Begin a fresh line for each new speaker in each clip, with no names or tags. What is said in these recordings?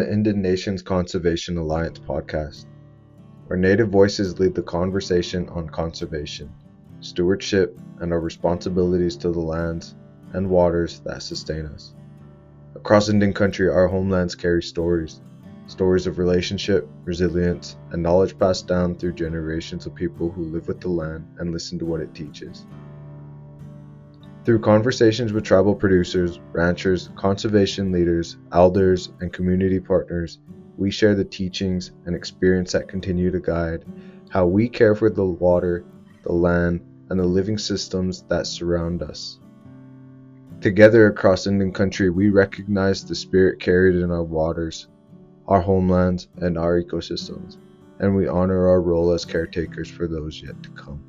The Indian Nations Conservation Alliance podcast, where Native voices lead the conversation on conservation, stewardship, and our responsibilities to the lands and waters that sustain us. Across Indian country, our homelands carry stories of relationship, resilience, and knowledge passed down through generations of people who live with the land and listen to what it teaches. Through conversations with tribal producers, ranchers, conservation leaders, elders, and community partners, we share the teachings and experience that continue to guide how we care for the water, the land, and the living systems that surround us. Together across Indian country, we recognize the spirit carried in our waters, our homelands, and our ecosystems, and we honor our role as caretakers for those yet to come.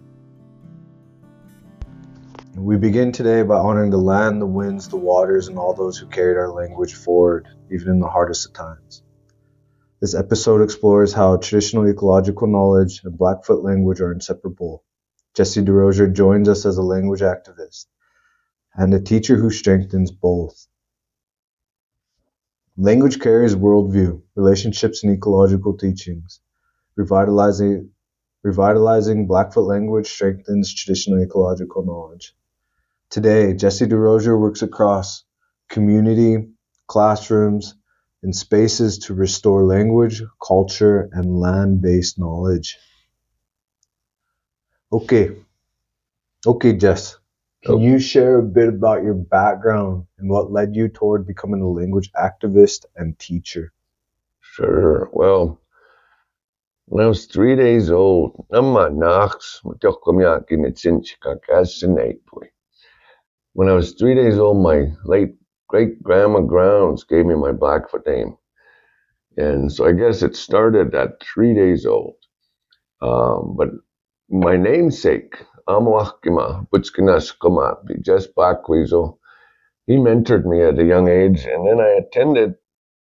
We begin today by honoring the land, the winds, the waters, and all those who carried our language forward, even in the hardest of times. This episode explores how traditional ecological knowledge and Blackfoot language are inseparable. Jesse DesRosier joins us as a language activist and a teacher who strengthens both. Language carries worldview, relationships, and ecological teachings. Revitalizing Blackfoot language strengthens traditional ecological knowledge. Today, Jesse DesRosier works across community, classrooms, and spaces to restore language, culture, and land-based knowledge. Okay, Jess, can you share a bit about your background and what led you toward becoming a language activist and teacher?
Sure. Well, when I was 3 days old, when I was 3 days old, my late great-grandma Grounds gave me my Blackfoot name. And so I guess it started at 3 days old. But my namesake, Amawakima Butskinaskoma, Jess Blackweasel, he mentored me at a young age, and then I attended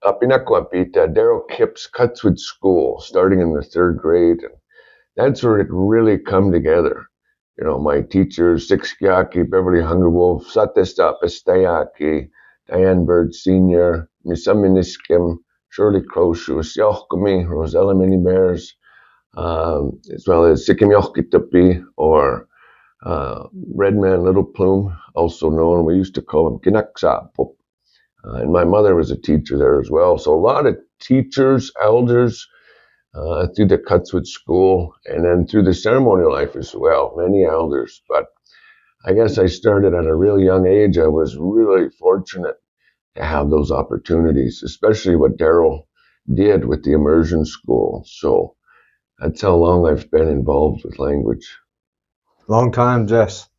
Apinakwapita, Darrell Kip's Cutswood School, starting in the 3rd grade. And that's where it really come together. You know, my teachers, Sixkiaki, Beverly Hungerwolf, Satesta Pestayaki, Diane Bird Sr., Misaminiskim, Shirley Crochus, Yochkami, Rosella Mini Bears, as well as Sikimyochkitapi, or Redman Little Plume, also known, we used to call him Kinaksapop. And my mother was a teacher there as well. So a lot of teachers, elders, through the Cutswood School, and then through the ceremonial life as well, many elders. But I guess I started at a really young age. I was really fortunate to have those opportunities, especially what Darrell did with the immersion school. So that's how long I've been involved with language.
Long time, Jess.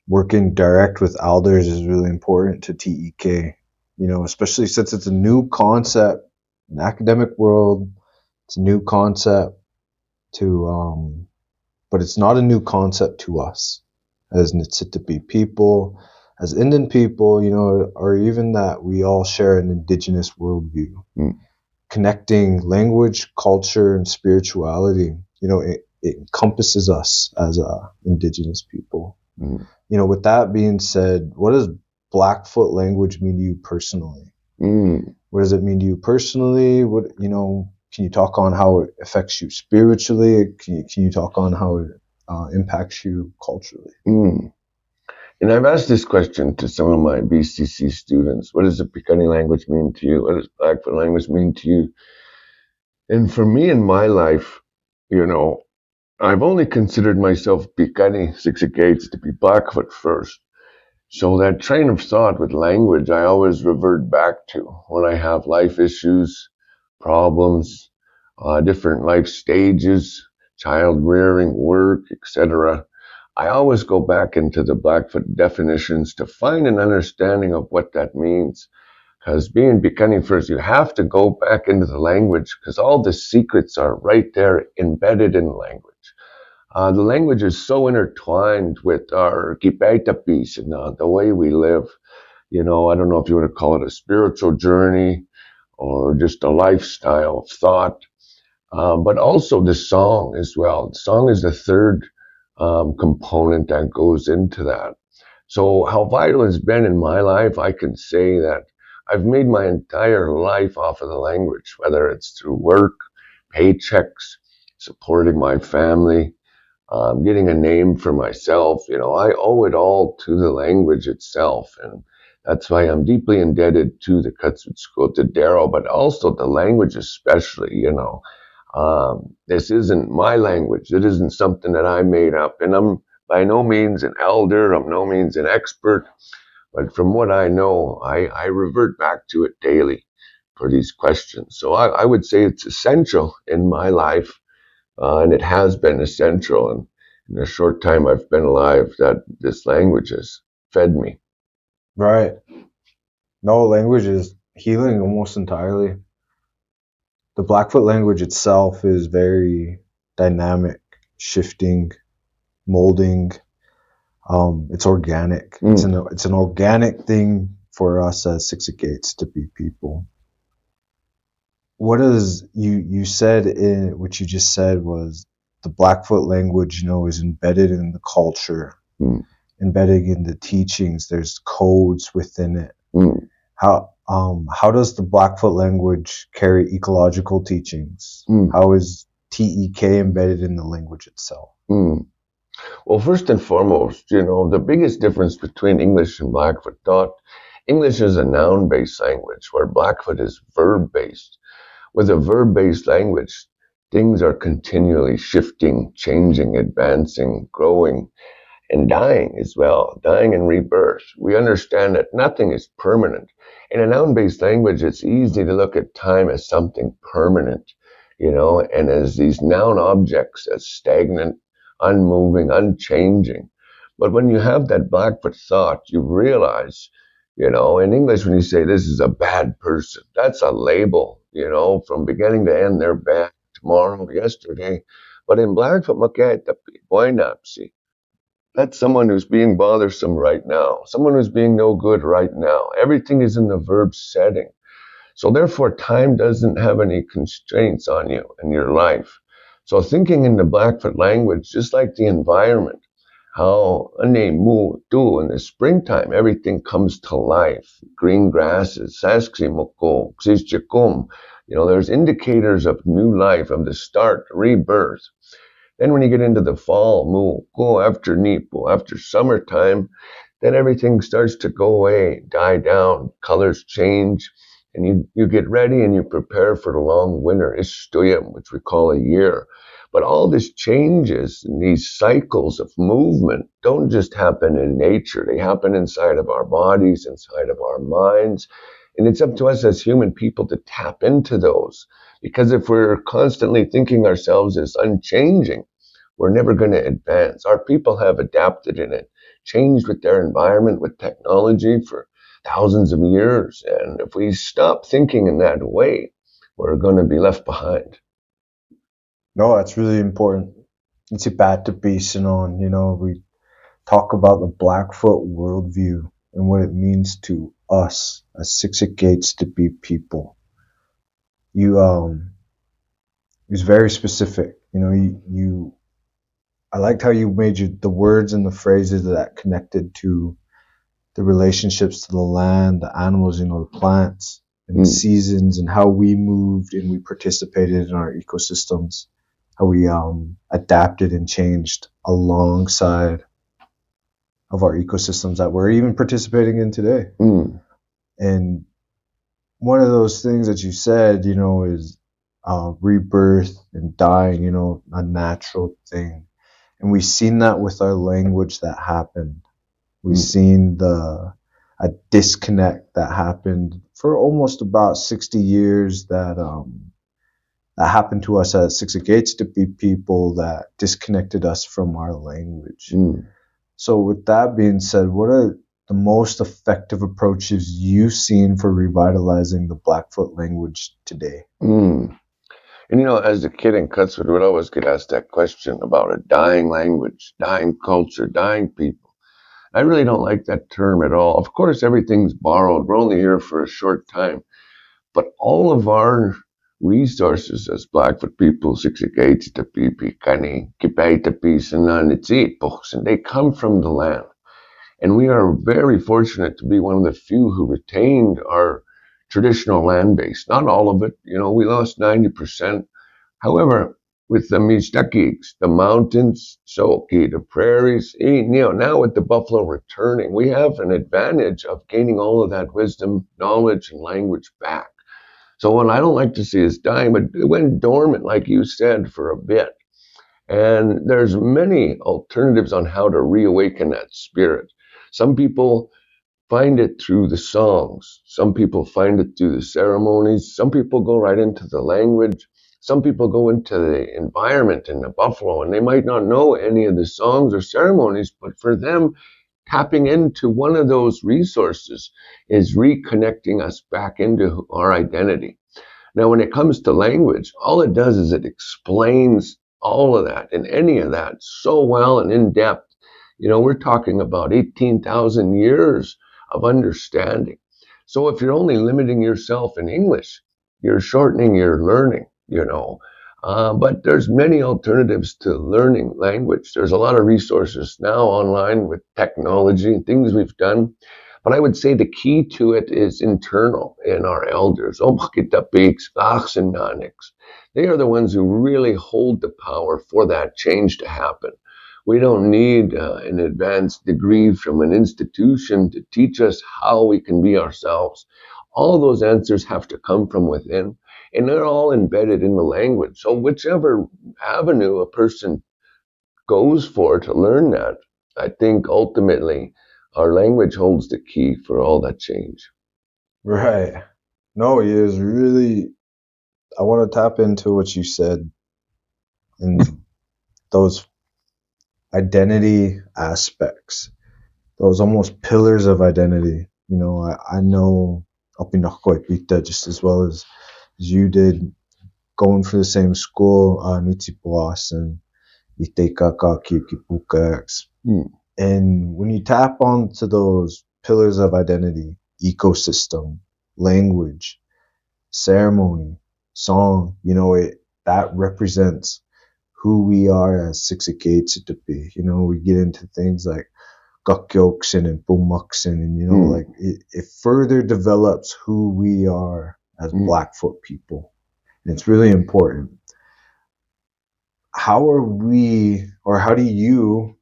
Working direct with elders is really important to TEK, especially since it's a new concept in the academic world. It's a new concept but it's not a new concept to us as Nitsitapi people, as Indian people, or even that we all share an Indigenous worldview. Connecting language, culture, and spirituality, it encompasses us as Indigenous people. With that being said, what does Blackfoot language mean to you personally? What does it mean to you personally? Can you talk on how it affects you spiritually? Can you talk on how it impacts you culturally?
And I've asked this question to some of my BCC students. What does the Piikani language mean to you? What does Blackfoot language mean to you? And for me in my life, I've only considered myself Piikani Siksikates to be Blackfoot first. So that train of thought with language, I always revert back to when I have life issues, problems, different life stages, child rearing, work, etc. I always go back into the Blackfoot definitions to find an understanding of what that means. Because being Piikani first, you have to go back into the language because all the secrets are right there embedded in language. The language is so intertwined with our kipaita piece and the way we live. I don't know if you want to call it a spiritual journey or just a lifestyle of thought, but also the song as well. The song is the third component that goes into that. So how vital it's been in my life, I can say that I've made my entire life off of the language, whether it's through work, paychecks, supporting my family, getting a name for myself. I owe it all to the language itself. And that's why I'm deeply indebted to the Cutswood School, to Daryl, but also the language especially. This isn't my language. It isn't something that I made up. And I'm by no means an elder. I'm no means an expert. But from what I know, I revert back to it daily for these questions. So I would say it's essential in my life, and it has been essential. And in the short time I've been alive, that this language has fed me.
Right. No, language is healing almost entirely. The Blackfoot language itself is very dynamic, shifting, molding. It's organic. It's an organic thing for us as Six-A-Gates to be people. What is you said in what you just said was the Blackfoot language, is embedded in the culture, embedded in the teachings. There's codes within it. How does the Blackfoot language carry ecological teachings? How is TEK embedded in the language itself?
Well, first and foremost, the biggest difference between English and Blackfoot thought, English is a noun-based language, where Blackfoot is verb-based. With a verb-based language, things are continually shifting, changing, advancing, growing, and dying as well, dying and rebirth. We understand that nothing is permanent. In a noun-based language, it's easy to look at time as something permanent, and as these noun objects as stagnant, unmoving, unchanging. But when you have that Blackfoot thought, you realize, in English, when you say this is a bad person, that's a label, from beginning to end, they're bad tomorrow, yesterday. But in Blackfoot, that's someone who's being bothersome right now, someone who's being no good right now. Everything is in the verb setting. So therefore, time doesn't have any constraints on you and your life. So thinking in the Blackfoot language, just like the environment, how in the springtime, everything comes to life. Green grasses, there's indicators of new life, of the start, rebirth. Then when you get into the fall, after summertime, then everything starts to go away, die down, colors change, and you get ready and you prepare for the long winter, Istuyam, which we call a year. But all these changes and these cycles of movement don't just happen in nature. They happen inside of our bodies, inside of our minds. And it's up to us as human people to tap into those. Because if we're constantly thinking ourselves as unchanging, we're never going to advance. Our people have adapted in it, changed with their environment, with technology for thousands of years. And if we stop thinking in that way, we're going to be left behind.
No, that's really important. It's about to be on, we talk about the Blackfoot worldview and what it means to us as Six-A-Gates to be people. It was very specific. I liked how you made the words and the phrases that connected to the relationships to the land, the animals, the plants, and the seasons, and how we moved and we participated in our ecosystems, how we adapted and changed alongside of our ecosystems that we're even participating in today. And one of those things that you said, is rebirth and dying, a natural thing. And we've seen that with our language that happened. We've seen a disconnect that happened for almost about 60 years that happened to us as Six-A-Gates to be people that disconnected us from our language. So with that being said, what are the most effective approaches you've seen for revitalizing the Blackfoot language today?
And as a kid in Cutswood, we'd always get asked that question about a dying language, dying culture, dying people. I really don't like that term at all. Of course, everything's borrowed. We're only here for a short time. But all of our resources as Blackfoot people, Six-A-Gates, Tapipi, Kani, Kipay, Tapisanan, and they come from the land. And we are very fortunate to be one of the few who retained our traditional land base. Not all of it, we lost 90%. However, with the Mishtakis, the mountains, so okay, the prairies, now with the buffalo returning, we have an advantage of gaining all of that wisdom, knowledge, and language back. So what I don't like to see is dying, but it went dormant, like you said, for a bit. And there's many alternatives on how to reawaken that spirit. Some people find it through the songs. Some people find it through the ceremonies. Some people go right into the language. Some people go into the environment in the buffalo, and they might not know any of the songs or ceremonies, but for them, tapping into one of those resources is reconnecting us back into our identity. Now, when it comes to language, all it does is it explains all of that and any of that so well and in depth. We're talking about 18,000 years of understanding. So if you're only limiting yourself in English, you're shortening your learning. But there's many alternatives to learning language. There's a lot of resources now online with technology and things we've done. But I would say the key to it is internal in our elders. They are the ones who really hold the power for that change to happen. We don't need an advanced degree from an institution to teach us how we can be ourselves. All those answers have to come from within, and they're all embedded in the language. So whichever avenue a person goes for to learn that, I think ultimately our language holds the key for all that change.
Right. No, it is really. I want to tap into what you said and those identity aspects, those almost pillars of identity. I know up in Nakoipita just as well as you did, going for the same school, Nitipuas and Itekaka Kikipuka. And when you tap onto those pillars of identity, ecosystem, language, ceremony, song, that represents who we are as Sixikatsutupi. We get into things like Gakkyoksin and Pumuksin, and like it further develops who we are as Blackfoot people. And it's really important. How are we, or how do you,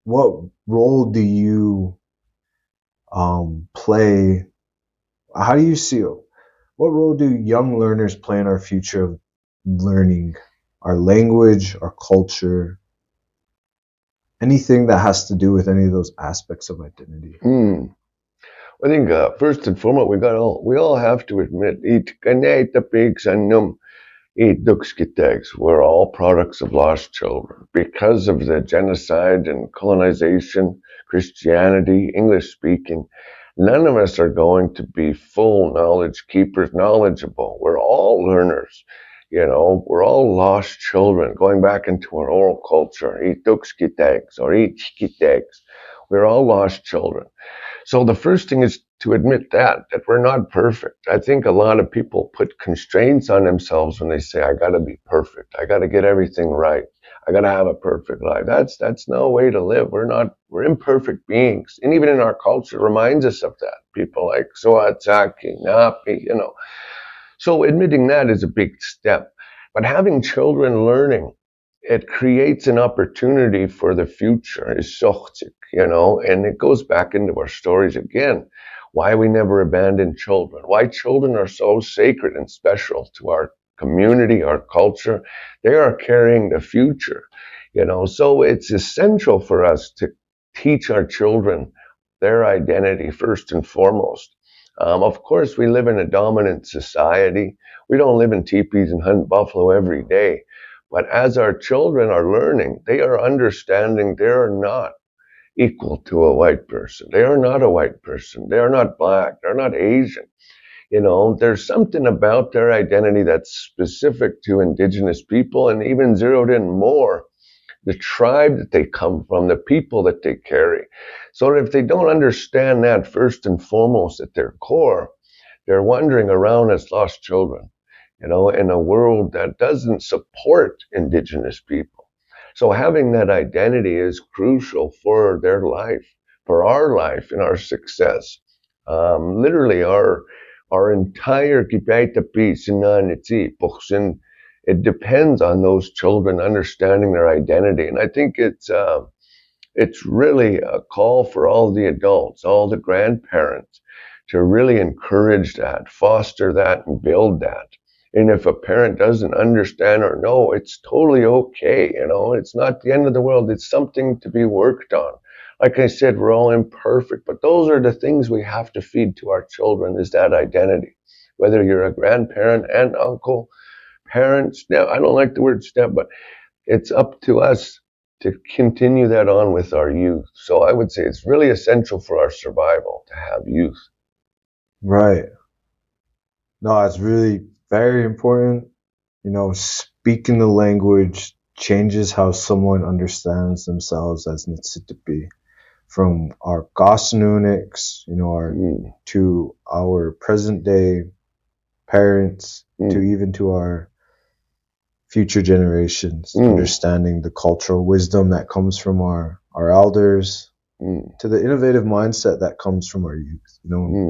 what role do you play? How do you see it? What role do young learners play in our future of learning our language, our culture, anything that has to do with any of those aspects of identity?
I think first and foremost, we all have to admit, we're all products of lost children because of the genocide and colonization, Christianity, English speaking. None of us are going to be full knowledge keepers, knowledgeable. We're all learners. We're all lost children going back into our oral culture. We're all lost children. So the first thing is to admit that we're not perfect. I think a lot of people put constraints on themselves when they say, I got to be perfect. I got to get everything right. I got to have a perfect life. That's no way to live. We're imperfect beings. And even in our culture reminds us of that. People like Soatsaki, Napi, So admitting that is a big step. But having children learning, it creates an opportunity for the future, and it goes back into our stories again. Why we never abandon children, why children are so sacred and special to our community, our culture. They are carrying the future, so it's essential for us to teach our children their identity first and foremost. Of course, we live in a dominant society. We don't live in teepees and hunt buffalo every day. But as our children are learning, they are understanding they are not equal to a white person. They are not a white person. They are not black. They're not Asian. There's something about their identity that's specific to Indigenous people, and even zeroed in more the tribe that they come from, the people that they carry. So if they don't understand that first and foremost at their core, they're wandering around as lost children, in a world that doesn't support Indigenous people. So having that identity is crucial for their life, for our life and our success. Literally, our entire it depends on those children understanding their identity, and I think it's really a call for all the adults, all the grandparents, to really encourage that, foster that, and build that. And if a parent doesn't understand or know, it's totally okay. It's not the end of the world. It's something to be worked on. Like I said, we're all imperfect, but those are the things we have to feed to our children, is that identity. Whether you're a grandparent, aunt, uncle, parent, step, I don't like the word step, but it's up to us to continue that on with our youth. So I would say it's really essential for our survival to have youth.
Right. No, it's really very important. Speaking the language changes how someone understands themselves as Nitsitapi. From our Gosnunix, to our present day parents, to even to our future generations, understanding the cultural wisdom that comes from our elders, to the innovative mindset that comes from our youth,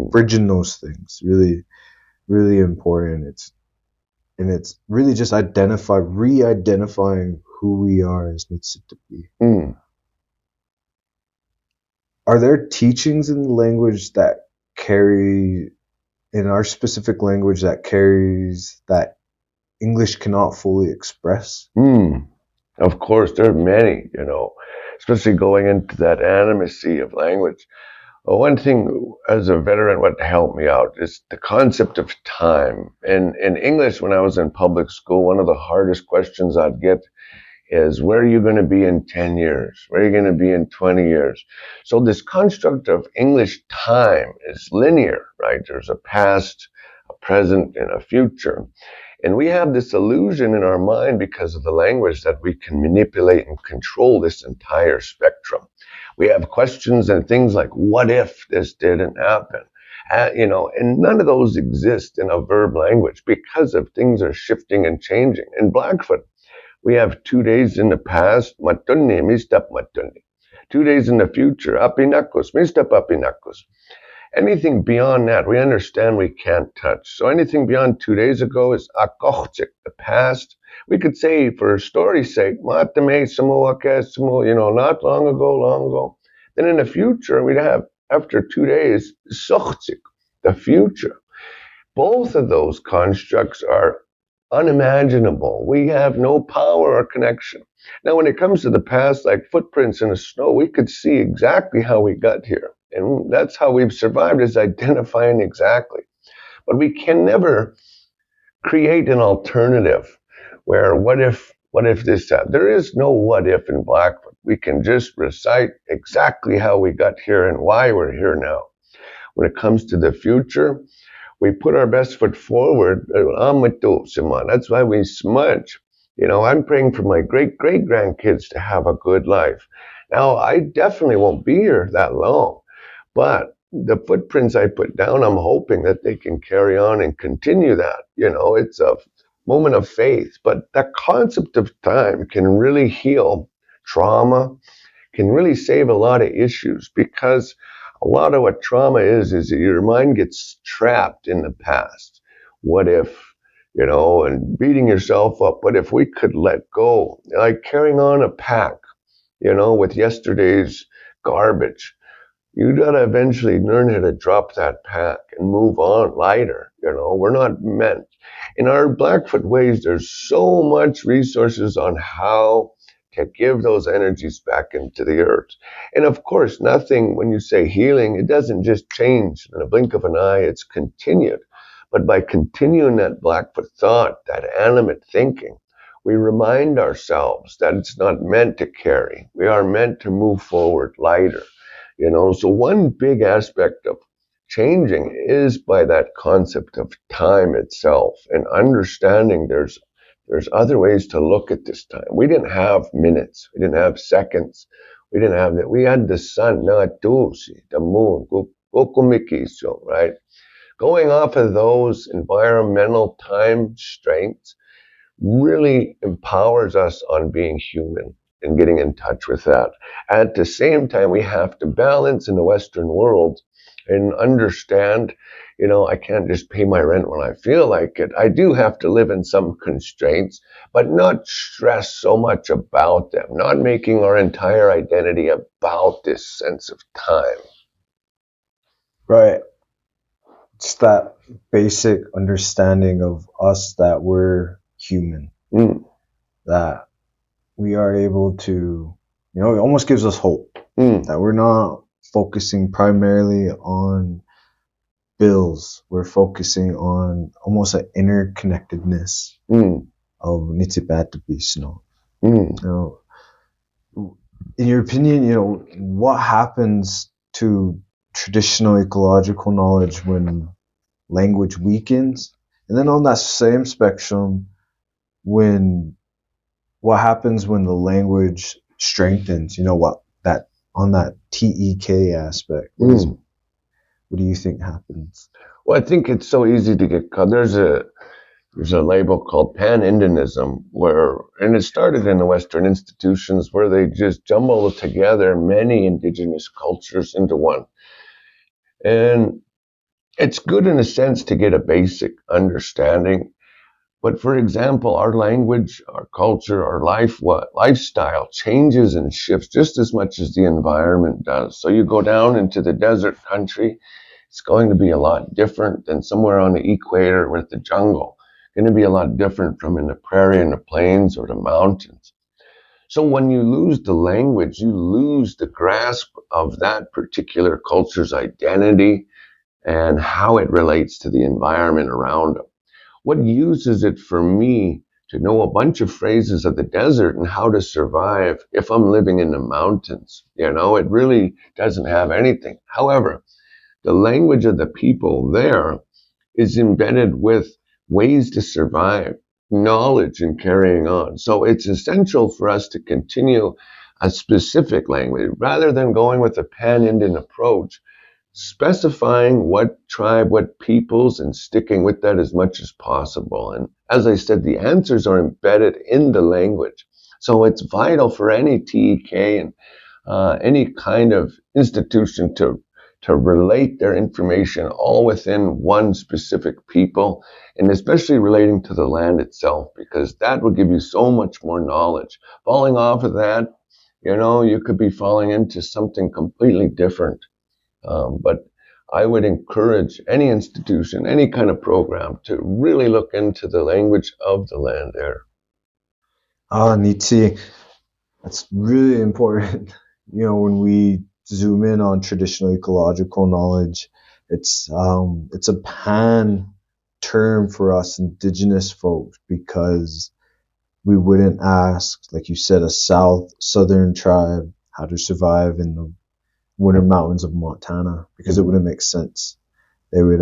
bridging those things, really, really important. It's really just re-identifying who we are as Mississippi. Are there teachings in the language that carry, in our specific language, that carries that English cannot fully express?
Of course, there are many, especially going into that animacy of language. One thing as a veteran, what helped me out is the concept of time. In English, when I was in public school, one of the hardest questions I'd get is, where are you going to be in 10 years? Where are you going to be in 20 years? So this construct of English time is linear, right? There's a past, a present, and a future. And we have this illusion in our mind because of the language that we can manipulate and control this entire spectrum. We have questions and things like, what if this didn't happen? And none of those exist in a verb language because of things are shifting and changing. In Blackfoot, we have 2 days in the past, matunni, mistap matunni. 2 days in the future, apinakos, mistap apinakos. Anything beyond that, we understand we can't touch. So anything beyond 2 days ago is akochtik, the past. We could say, for story's sake, matame samoake, not long ago. Then in the future, we'd have, after 2 days, sochtik, the future. Both of those constructs are unimaginable. We have no power or connection. Now, when it comes to the past, like footprints in the snow, we could see exactly how we got here. And that's how we've survived, is identifying exactly. But we can never create an alternative where what if this happened? There is no what if in Blackfoot. We can just recite exactly how we got here and why we're here now. When it comes to the future, we put our best foot forward. That's why we smudge. I'm praying for my great-great-grandkids to have a good life. Now, I definitely won't be here that long, but the footprints I put down, I'm hoping that they can carry on and continue that. It's a moment of faith, but that concept of time can really heal trauma, can really save a lot of issues, because a lot of what trauma is that your mind gets trapped in the past. What if, and beating yourself up. What if we could let go? Like carrying on a pack, with yesterday's garbage. You gotta eventually learn how to drop that pack and move on lighter. We're not meant. In our Blackfoot ways, there's so much resources on how to give those energies back into the earth. And of course, nothing, when you say healing, it doesn't just change in a blink of an eye, it's continued. But by continuing that Blackfoot thought, that animate thinking, we remind ourselves that it's not meant to carry. We are meant to move forward lighter. So one big aspect of changing is by that concept of time itself, and understanding there's other ways to look at this time. We didn't have minutes. We didn't have seconds. We didn't have that. We had the sun, the moon, right? Going off of those environmental time strengths really empowers us on being human. and getting in touch with that. At the same time, we have to balance in the Western world and understand, I can't just pay my rent when I feel like it. I do have to live in some constraints, but not stress so much about them, not making our entire identity about this sense of time.
Right. It's that basic understanding of us that we're human, that we are able to, it almost gives us hope that we're not focusing primarily on bills. We're focusing on almost an interconnectedness of nitibatabis, in your opinion, what happens to traditional ecological knowledge when language weakens? And then on that same spectrum, what happens when the language strengthens? What that on that TEK aspect? What do you think happens?
Well, I think it's so easy to get caught. There's a label called pan-Indianism, and it started in the Western institutions where they just jumble together many indigenous cultures into one. And it's good in a sense to get a basic understanding. But for example, our language, our culture, our lifestyle changes and shifts just as much as the environment does. So you go down into the desert country, it's going to be a lot different than somewhere on the equator with the jungle. Going to be a lot different from in the prairie and the plains or the mountains. So when you lose the language, you lose the grasp of that particular culture's identity and how it relates to the environment around them. What use is it for me to know a bunch of phrases of the desert and how to survive if I'm living in the mountains? It really doesn't have anything. However, the language of the people there is embedded with ways to survive, knowledge, and carrying on. So it's essential for us to continue a specific language rather than going with a pan-Indian approach, specifying what tribe, what peoples, and sticking with that as much as possible. And as I said, the answers are embedded in the language. So it's vital for any TEK and any kind of institution to relate their information all within one specific people, and especially relating to the land itself, because that will give you so much more knowledge. Falling off of that, you could be falling into something completely different. But I would encourage any institution, any kind of program to really look into the language of the land there.
Niti, that's really important. When we zoom in on traditional ecological knowledge, it's a pan term for us indigenous folks, because we wouldn't ask, like you said, a southern tribe how to survive in the winter mountains of Montana, because it wouldn't make sense. They would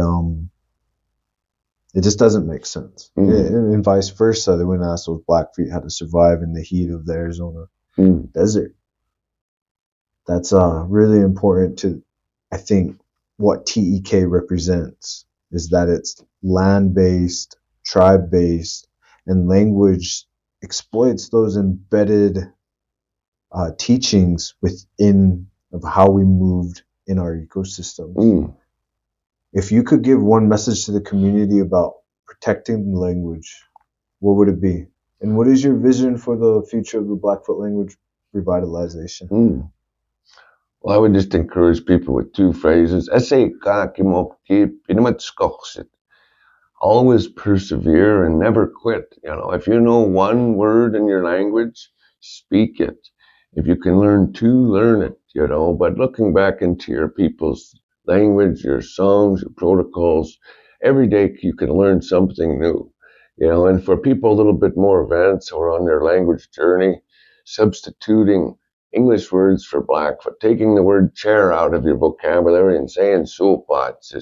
it just doesn't make sense. And vice versa, they wouldn't ask those Blackfeet how to survive in the heat of the Arizona desert. That's really important to, I think, what TEK represents, is that it's land-based, tribe-based, and language exploits those embedded teachings within of how we moved in our ecosystems. If you could give one message to the community about protecting the language, what would it be? And what is your vision for the future of the Blackfoot language revitalization?
Well, I would just encourage people with two phrases. Always persevere and never quit. If you know one word in your language, speak it. If you can learn two, learn it, But looking back into your people's language, your songs, your protocols, every day you can learn something new, And for people a little bit more advanced or on their language journey, substituting English words for Blackfoot, taking the word chair out of your vocabulary and saying soapbox,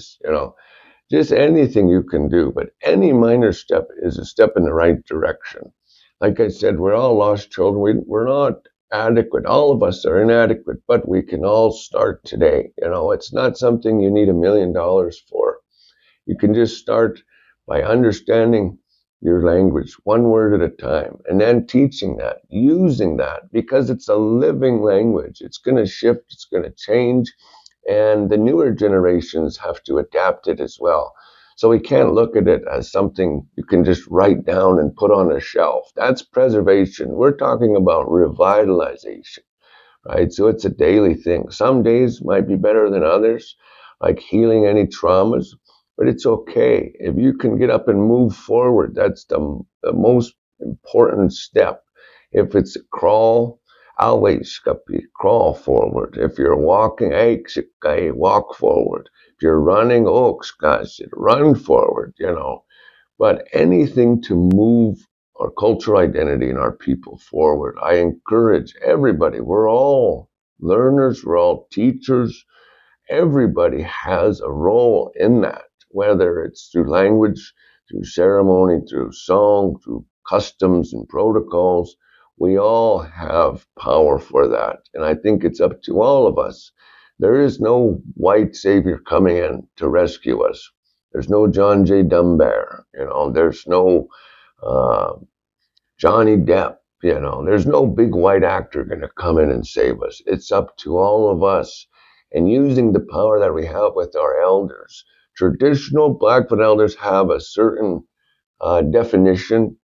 just anything you can do. But any minor step is a step in the right direction. Like I said, we're all lost children. We're not adequate. All of us are inadequate, but we can all start today. It's not something you need $1 million for. You can just start by understanding your language one word at a time, and then teaching that, using that, because it's a living language. It's going to shift, it's going to change, and the newer generations have to adapt it as well. So we can't look at it as something you can just write down and put on a shelf. That's preservation. We're talking about revitalization, right? So it's a daily thing. Some days might be better than others, like healing any traumas, but it's okay. If you can get up and move forward, that's the most important step. If it's a crawl, always crawl forward. If you're walking, walk forward. If you're running, run forward, But anything to move our cultural identity and our people forward. I encourage everybody. We're all learners, we're all teachers. Everybody has a role in that, whether it's through language, through ceremony, through song, through customs and protocols. We all have power for that. And I think it's up to all of us. There is no white savior coming in to rescue us. There's no John J. Dunbar, there's no uh, Johnny Depp, there's no big white actor going to come in and save us. It's up to all of us and using the power that we have with our elders. Traditional Blackfoot elders have a certain definition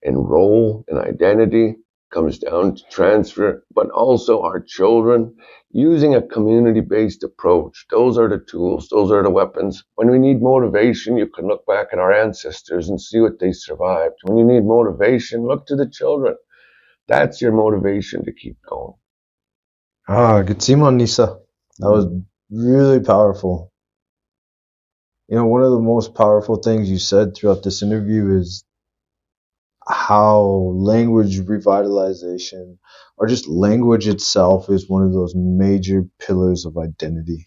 and role and identity, comes down to transfer, but also our children using a community-based approach. Those are the tools, those are the weapons. When we need motivation, you can look back at our ancestors and see what they survived. When you need motivation, look to the children. That's your motivation to keep going.
Good team on Nisa. That was really powerful. One of the most powerful things you said throughout this interview is how language revitalization, or just language itself, is one of those major pillars of identity.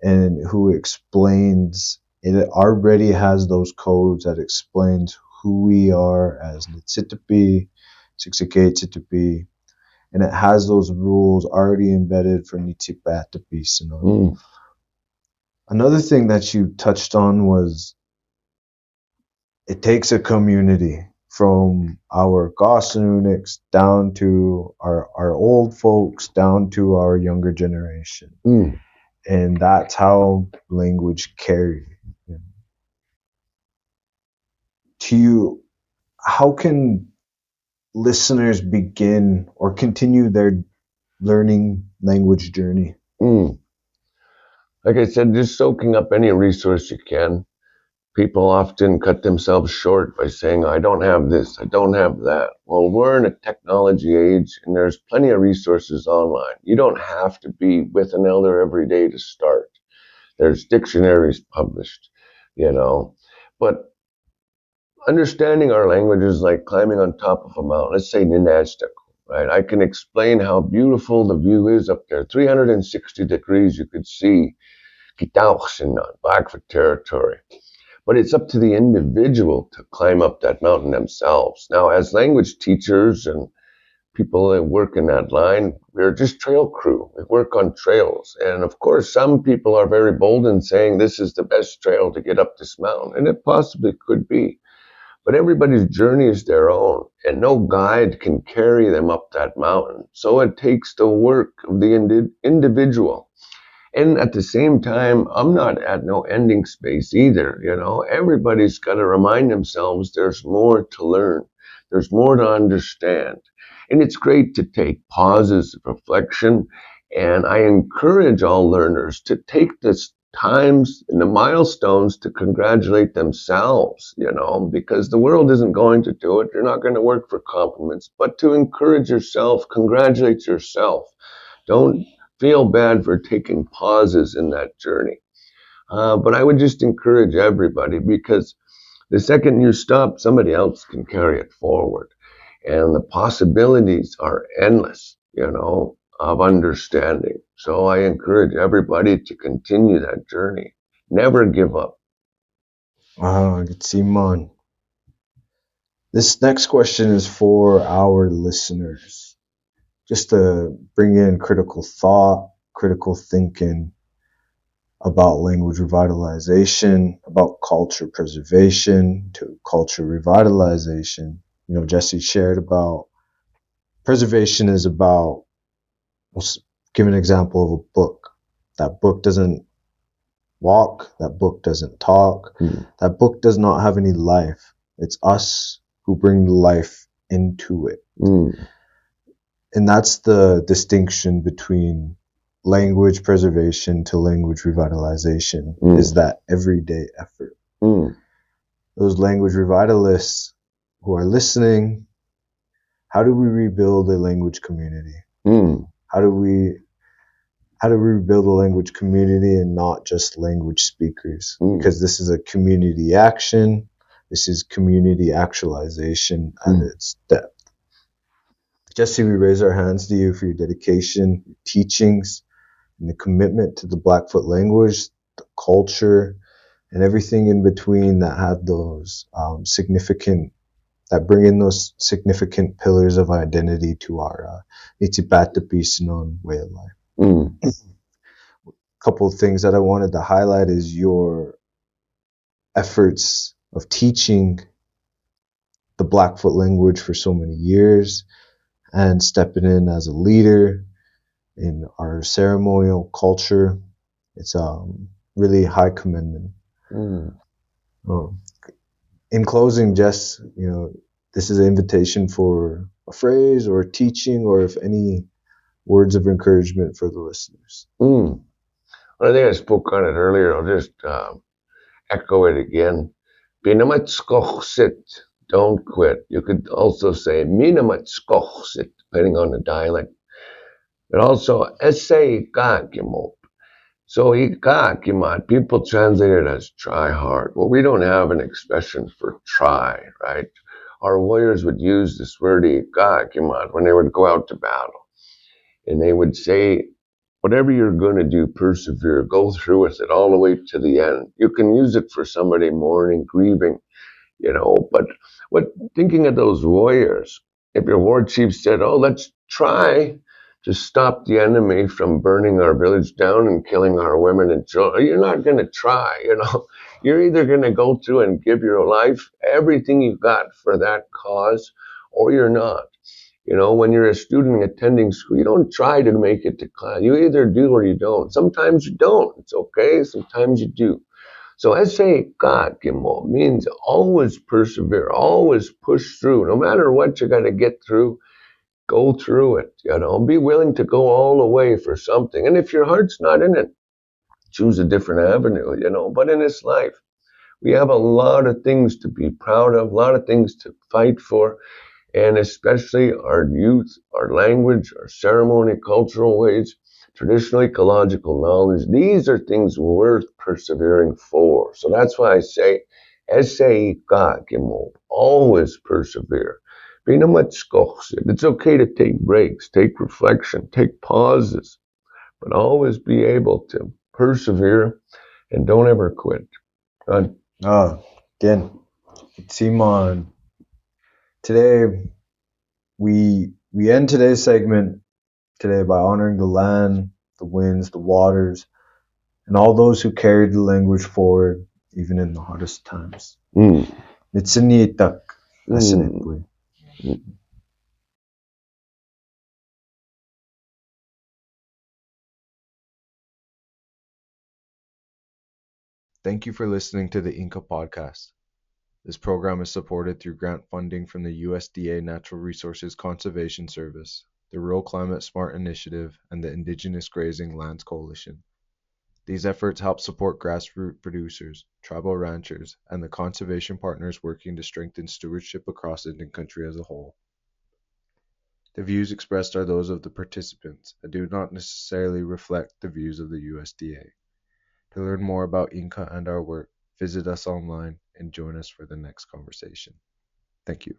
And who explains it already has those codes that explains who we are as Nitsitapi, Siksike, and it has those rules already embedded for Nitsipatapi. Another thing that you touched on was it takes a community from our Gossanuniks down to our old folks down to our younger generation. And that's how language carries. To you, how can listeners begin or continue their learning language journey?
Like I said, just soaking up any resource you can. People often cut themselves short by saying, I don't have this, I don't have that. Well, we're in a technology age and there's plenty of resources online. You don't have to be with an elder every day to start. There's dictionaries published, But understanding our language is like climbing on top of a mountain. Let's say Ninaztec, right? I can explain how beautiful the view is up there. 360 degrees you could see Kitauxin on Blackfoot territory. But it's up to the individual to climb up that mountain themselves. Now, as language teachers and people that work in that line, we're just trail crew. We work on trails. And of course, some people are very bold in saying this is the best trail to get up this mountain. And it possibly could be. But everybody's journey is their own, and no guide can carry them up that mountain. So it takes the work of the individual. And at the same time, I'm not at no ending space either. Everybody's got to remind themselves there's more to learn. There's more to understand. And it's great to take pauses of reflection. And I encourage all learners to take this times and the milestones to congratulate themselves, because the world isn't going to do it. You're not going to work for compliments, but to encourage yourself, congratulate yourself. Don't feel bad for taking pauses in that journey. But I would just encourage everybody, because the second you stop, somebody else can carry it forward. And the possibilities are endless, of understanding. So I encourage everybody to continue that journey. Never give up.
Good Simon. This next question is for our listeners, just to bring in critical thought, critical thinking. about language revitalization, about culture preservation to culture revitalization. Jesse shared about preservation is about, let's give an example of a book. That book doesn't walk, that book doesn't talk, that book does not have any life. It's us who bring the life into it. And that's the distinction between language preservation to language revitalization, is that everyday effort. Those language revitalists who are listening, how do we rebuild a language community? How do we rebuild a language community and not just language speakers? Because this is a community action. This is community actualization at its depth. Jesse, we raise our hands to you for your dedication, your teachings, and the commitment to the Blackfoot language, the culture, and everything in between that have those bring in those significant pillars of identity to our Nitsipatapisanon way of life. Couple of things that I wanted to highlight is your efforts of teaching the Blackfoot language for so many years and stepping in as a leader in our ceremonial culture. It's really high commendment. In closing, Jess, this is an invitation for a phrase or a teaching, or if any words of encouragement for the listeners.
Well, I think I spoke on it earlier. I'll just echo it again. Binamatskochsit, don't quit. You could also say minamatskochsit, depending on the dialect. But also essay kakimop. So ikakimat, people translate it as try hard. Well, we don't have an expression for try, right? Our warriors would use this word ikakimat when they would go out to battle. And they would say, whatever you're going to do, persevere, go through with it all the way to the end. You can use it for somebody mourning, grieving, but thinking of those warriors, if your war chief said, oh, let's try to stop the enemy from burning our village down and killing our women and children, you're not going to try, You're either going to go through and give your life, everything you've got for that cause, or you're not. When you're a student attending school, you don't try to make it to class. You either do or you don't. Sometimes you don't. It's okay. Sometimes you do. So essay kakimo means always persevere, always push through. No matter what you got to get through, go through it. Be willing to go all the way for something. And if your heart's not in it, choose a different avenue, But in this life, we have a lot of things to be proud of, a lot of things to fight for. And especially our youth, our language, our ceremony, cultural ways, traditional ecological knowledge. These are things worth persevering for. So that's why I say, always persevere. It's okay to take breaks, take reflection, take pauses, but always be able to persevere and don't ever quit.
Again, Simon, today we end today's segment today by honoring the land, the winds, the waters, and all those who carried the language forward even in the hardest times. Nitsinitak, asinipwe. Thank you for listening to the Inca podcast. This program is supported through grant funding from the USDA Natural Resources Conservation Service, the Rural Climate Smart Initiative, and the Indigenous Grazing Lands Coalition. These efforts help support grassroots producers, tribal ranchers, and the conservation partners working to strengthen stewardship across Indian country as a whole. The views expressed are those of the participants and do not necessarily reflect the views of the USDA. To learn more about Inca and our work, visit us online and join us for the next conversation. Thank you.